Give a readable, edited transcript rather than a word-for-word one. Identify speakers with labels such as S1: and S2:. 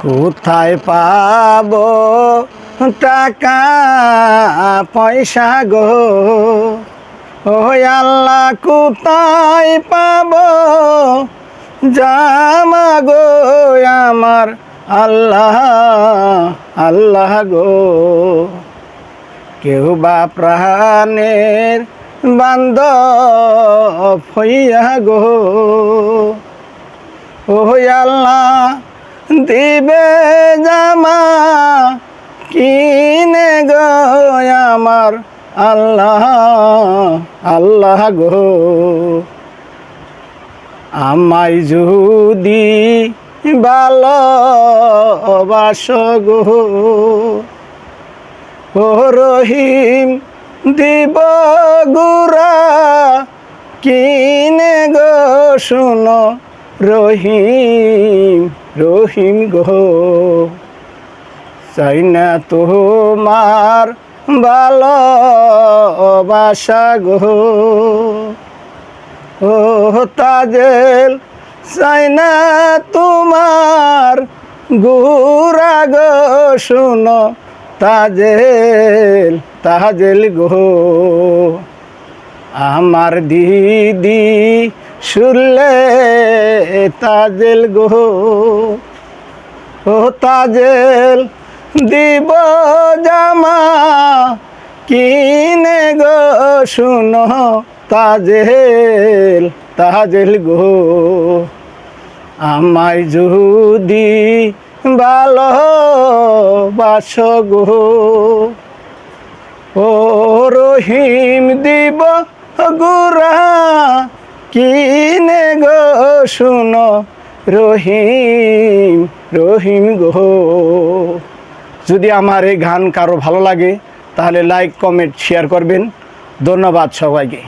S1: কোথায় পাবো টাকা পয়সা গো, ও আল্লাহ কোথায় পাবো জামা গো আমার আল্লাহ আল্লাহ গো। কেউ বা প্রাণের বান্ধব হইয়া গো, ও আল্লাহ দিবে জামা কিনে গো আমার আল্লাহ আল্লাহ গো। আমায় যদি ভালোবাসো গো, ও রহিম দিব গুরা কিনে গো শুনো রহিম রহিম গো। চাই না তোমার ভালোবাসা গো, ও তাজেল চাই না তোমার গুরা গো শুনো তাজেল তাজেল গো। আমার দিদি শুনলে তাজেল গো, ও তাজেল দিব জামা কিনে গো শুনো তাজেল তাজেল গো। আমায় যদি ভালোবাসো গো, ও রহিম দিব গুরা কিনে গো শুনো রহিম রহিম গো। যদি আমার এই গান কারো ভালো লাগে তাহলে লাইক কমেন্ট শেয়ার করবেন। ধন্যবাদ সবাইকে।